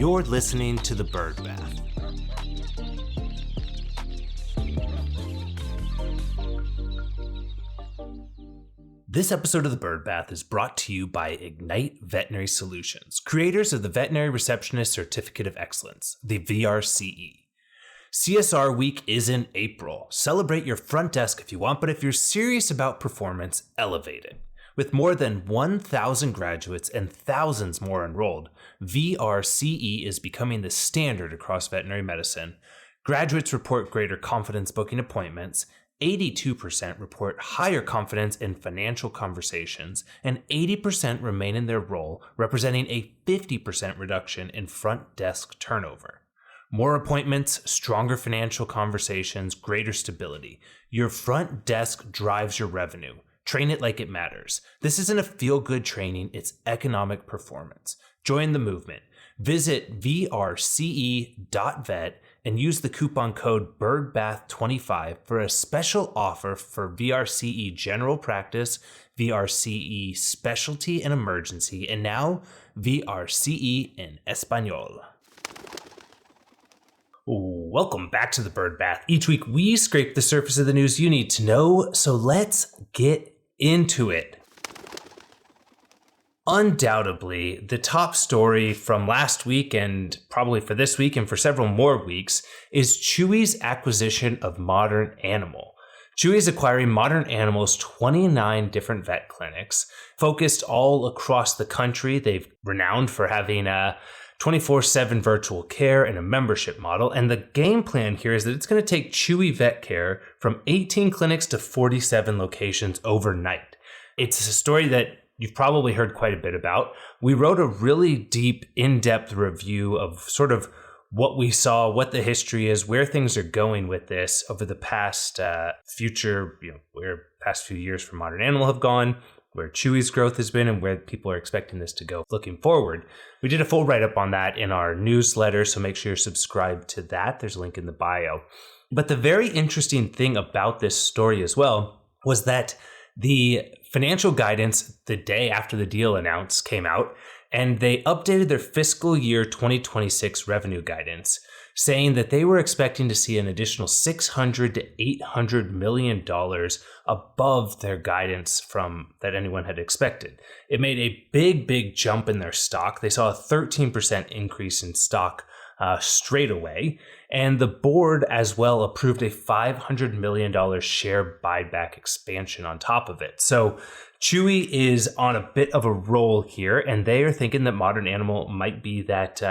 You're listening to The Bird Bath. This episode of The Bird Bath is brought to you by Ignite Veterinary Solutions, creators of the Veterinary Receptionist Certificate of Excellence, the VRCE. CSR Week is in April. Celebrate your front desk if you want, but if you're serious about performance, elevate it. With more than 1,000 graduates and thousands more enrolled, VRCE is becoming the standard across veterinary medicine. Graduates report greater confidence booking appointments, 82% report higher confidence in financial conversations, and 80% remain in their role, representing a 50% reduction in front desk turnover. More appointments, stronger financial conversations, greater stability. Your front desk drives your revenue. Train it like it matters. This isn't a feel-good training, it's economic performance. Join the movement. Visit vrce.vet and use the coupon code BIRDBATH25 for a special offer for VRCE General Practice, VRCE Specialty and Emergency, and now VRCE in Espanol. Welcome back to the Bird Bath. Each week we scrape the surface of the news you need to know, so let's get into it. Undoubtedly, the top story from last week and probably for this week and for several more weeks is Chewy's acquisition of Modern Animal. Chewy is acquiring Modern Animal's 29 different vet clinics, focused all across the country. They've renowned for having a 24/7 virtual care and a membership model. And the game plan here is that it's going to take Chewy Vet Care from 18 clinics to 47 locations overnight. It's a story that you've probably heard quite a bit about. We wrote a really deep, in-depth review of sort of what we saw, what the history is, where things are going with this over the past where past few years for Modern Animal have gone, where Chewy's growth has been, and where people are expecting this to go looking forward. We did a full write-up on that in our newsletter, so make sure you're subscribed to that. There's a link in the bio. But the very interesting thing about this story as well was that the financial guidance the day after the deal came out, and they updated their fiscal year 2026 revenue guidance, saying that they were expecting to see an additional $600 to $800 million above their guidance from that anyone had expected. It made a big jump in their stock. They saw a 13% increase in stock straight away. And the board as well approved a $500 million share buyback expansion on top of it. So Chewy is on a bit of a roll here, and they are thinking that Modern Animal might be that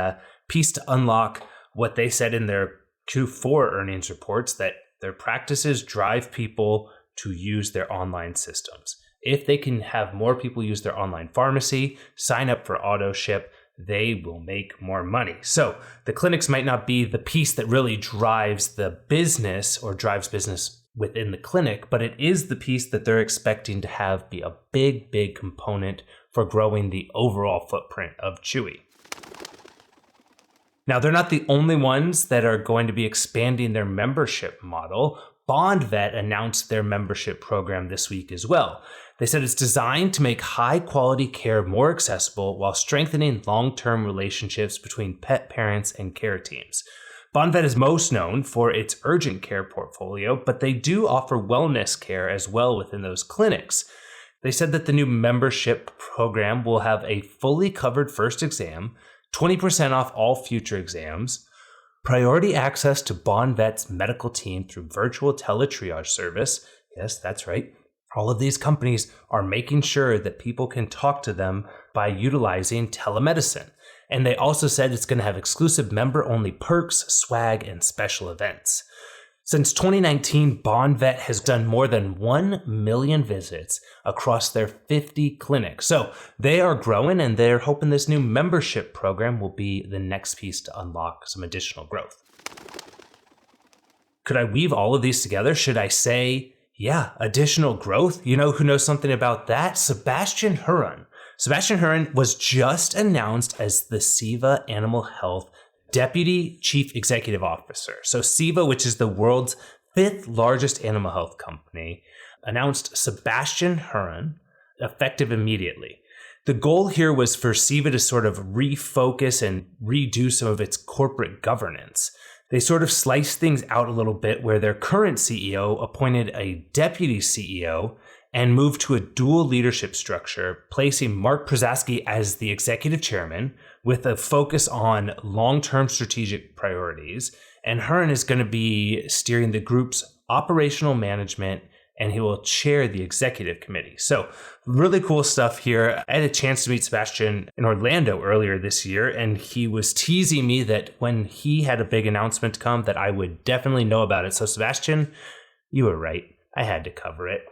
piece to unlock what they said in their Q4 earnings reports, that their practices drive people to use their online systems. If they can have more people use their online pharmacy, sign up for auto ship, they will make more money. So the clinics might not be the piece that really drives the business or drives business within the clinic, but it is the piece that they're expecting to have be a big component for growing the overall footprint of Chewy. Now, they're not the only ones that are going to be expanding their membership model. BondVet announced their membership program this week as well. They said it's designed to make high-quality care more accessible while strengthening long-term relationships between pet parents and care teams. BondVet is most known for its urgent care portfolio, but they do offer wellness care as well within those clinics. They said that the new membership program will have a fully covered first exam, 20% off all future exams, priority access to BondVet's medical team through virtual teletriage service. Yes, that's right. All of these companies are making sure that people can talk to them by utilizing telemedicine. And they also said it's going to have exclusive member-only perks, swag, and special events. Since 2019, BondVet has done more than 1 million visits across their 50 clinics. So they are growing, and they're hoping this new membership program will be the next piece to unlock some additional growth. Could I weave all of these together? Should I say, yeah, additional growth? You know who knows something about that? Sebastian Huron. Sebastian Huron was just announced as the Ceva Animal Health Deputy Chief Executive Officer. So Ceva, which is the world's 5th largest animal health company, announced Sebastian Huron effective immediately. The goal here was for Ceva to sort of refocus and redo some of its corporate governance. They sort of sliced things out a little bit where their current CEO appointed a deputy CEO and moved to a dual leadership structure, placing Mark Przaski as the executive chairman with a focus on long-term strategic priorities. And Hearn is going to be steering the group's operational management, and he will chair the executive committee. So really cool stuff here. I had a chance to meet Sebastian in Orlando earlier this year, and he was teasing me that when he had a big announcement to come that I would definitely know about it. So Sebastian, you were right. I had to cover it.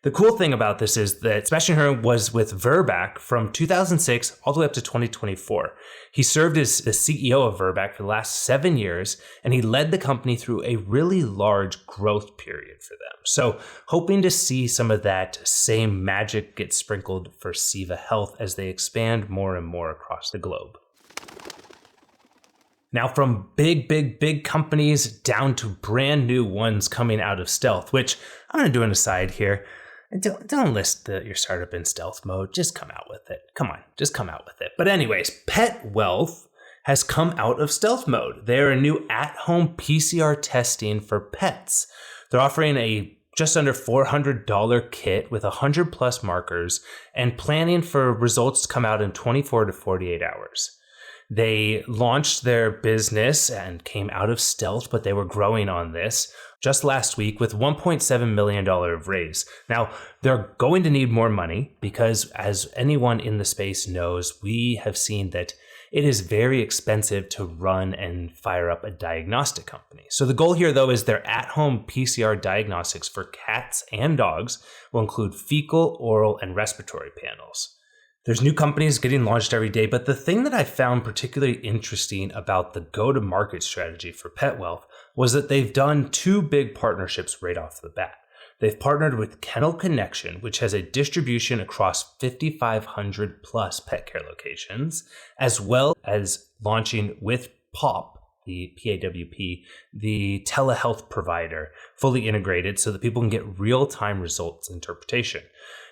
The cool thing about this is that Sebastian Hearn was with Virbac from 2006 all the way up to 2024. He served as the CEO of Virbac for the last 7 years, and he led the company through a really large growth period for them. So hoping to see some of that same magic get sprinkled for Ceva Health as they expand more and more across the globe. Now, from big companies down to brand new ones coming out of stealth, which I'm going to do an aside here. Don't list your startup in stealth mode. Just come out with it. Come on, just come out with it. But anyways, Pet Wealth has come out of stealth mode. They're a new at-home PCR testing for pets. They're offering a just under $400 kit with 100 plus markers and planning for results to come out in 24 to 48 hours. They launched their business and came out of stealth, but they were growing on this just last week with $1.7 million of raise. Now, they're going to need more money because, as anyone in the space knows, we have seen that it is very expensive to run and fire up a diagnostic company. So the goal here, though, is their at-home PCR diagnostics for cats and dogs will include fecal, oral, and respiratory panels. There's new companies getting launched every day, but the thing that I found particularly interesting about the go-to-market strategy for Pet Wealth was that they've done two big partnerships right off the bat. They've partnered with Kennel Connection, which has a distribution across 5,500 plus pet care locations, as well as launching with PAWP, the PAWP, the telehealth provider, fully integrated so that people can get real-time results interpretation.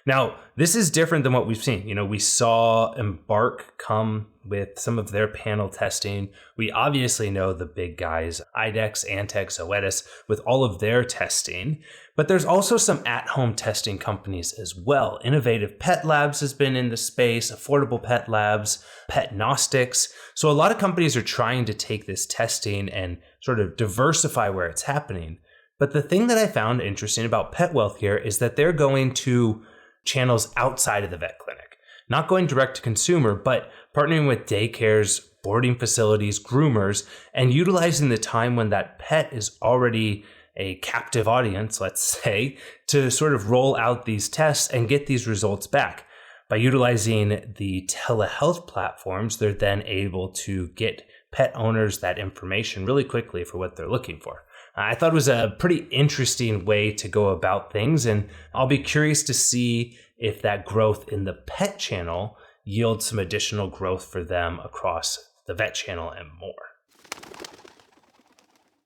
Now, this is different than what we've seen. We saw Embark come with some of their panel testing. We obviously know the big guys, IDEXX, Antech, Zoetis, with all of their testing. But there's also some at-home testing companies as well. Innovative Pet Labs has been in the space, Affordable Pet Labs, Petgnostics. So a lot of companies are trying to take this testing and sort of diversify where it's happening. But the thing that I found interesting about Pet Wealth here is that they're going to channels outside of the vet clinic, not going direct to consumer, but partnering with daycares, boarding facilities, groomers, and utilizing the time when that pet is already a captive audience, let's say, to sort of roll out these tests and get these results back. By utilizing the telehealth platforms, they're then able to get pet owners that information really quickly for what they're looking for. I thought it was a pretty interesting way to go about things, and I'll be curious to see if that growth in the pet channel yields some additional growth for them across the vet channel and more.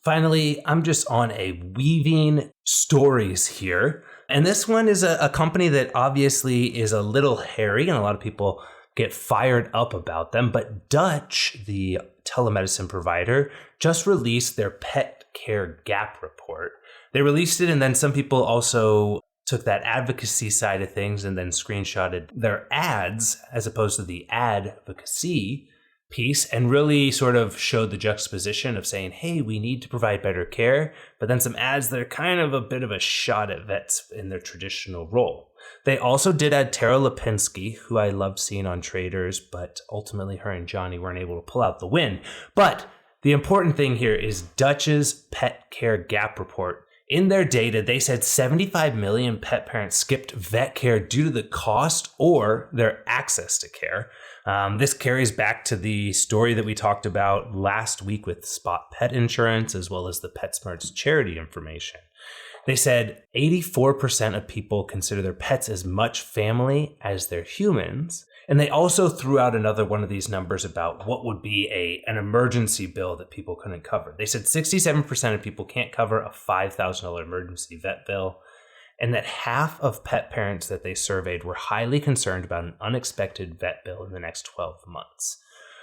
Finally, I'm just on a weaving stories here, and this one is a company that obviously is a little hairy, and a lot of people get fired up about them, but Dutch, the telemedicine provider, just released their pet care gap report. They released it, and then some people also took that advocacy side of things and then screenshotted their ads as opposed to the advocacy piece and really sort of showed the juxtaposition of saying, hey, we need to provide better care, but then some ads that are kind of a bit of a shot at vets in their traditional role. They also did add Tara Lipinski, who I loved seeing on Traders, but ultimately her and Johnny weren't able to pull out the win. But the important thing here is Dutch's pet care gap report. In their data, they said 75 million pet parents skipped vet care due to the cost or their access to care. This carries back to the story that we talked about last week with Spot Pet Insurance, as well as the PetSmart's charity information. They said 84% of people consider their pets as much family as their humans. And they also threw out another one of these numbers about what would be an emergency bill that people couldn't cover. They said 67% of people can't cover a $5,000 emergency vet bill. and that half of pet parents that they surveyed were highly concerned about an unexpected vet bill in the next 12 months.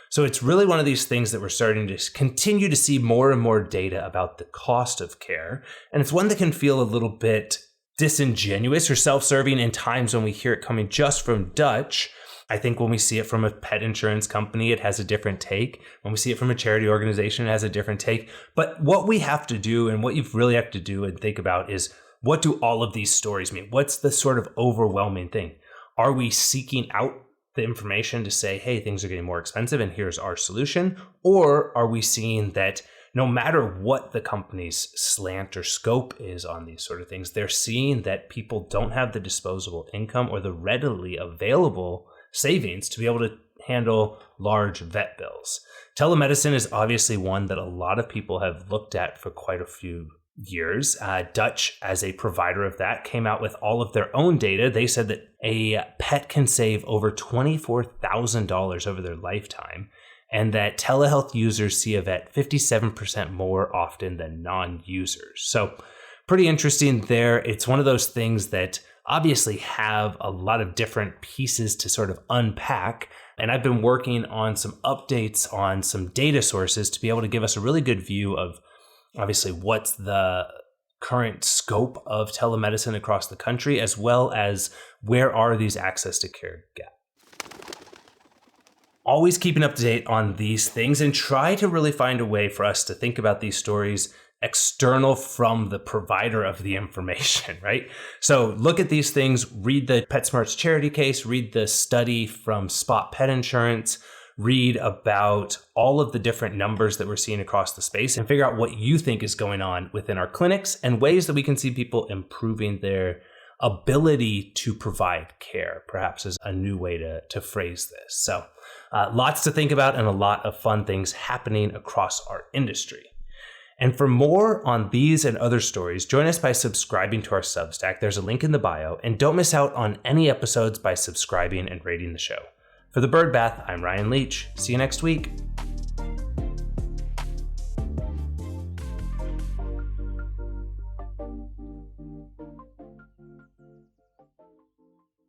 So it's really one of these things that we're starting to continue to see more and more data about the cost of care. And it's one that can feel a little bit disingenuous or self-serving in times when we hear it coming just from Dutch. I think when we see it from a pet insurance company, it has a different take. When we see it from a charity organization, it has a different take. But what we have to do and what you really have to do and think about is, what do all of these stories mean? What's the sort of overwhelming thing? Are we seeking out the information to say, hey, things are getting more expensive and here's our solution? Or are we seeing that no matter what the company's slant or scope is on these sort of things, they're seeing that people don't have the disposable income or the readily available savings to be able to handle large vet bills? Telemedicine is obviously one that a lot of people have looked at for quite a few years. Dutch, as a provider of that, came out with all of their own data. They said that a pet can save over $24,000 over their lifetime, and that telehealth users see a vet 57% more often than non-users. So pretty interesting there. It's one of those things that obviously have a lot of different pieces to sort of unpack. And I've been working on some updates on some data sources to be able to give us a really good view of obviously what's the current scope of telemedicine across the country, as well as where are these access to care gaps. Always keeping up to date on these things and try to really find a way for us to think about these stories external from the provider of the information, right? So look at these things, read the PetSmart's charity case, read the study from Spot Pet Insurance, read about all of the different numbers that we're seeing across the space, and figure out what you think is going on within our clinics and ways that we can see people improving their ability to provide care, perhaps is a new way to phrase this. So lots to think about and a lot of fun things happening across our industry. And for more on these and other stories, join us by subscribing to our Substack. There's a link in the bio. And don't miss out on any episodes by subscribing and rating the show. For the Bird Bath, I'm Ryan Leach. See you next week.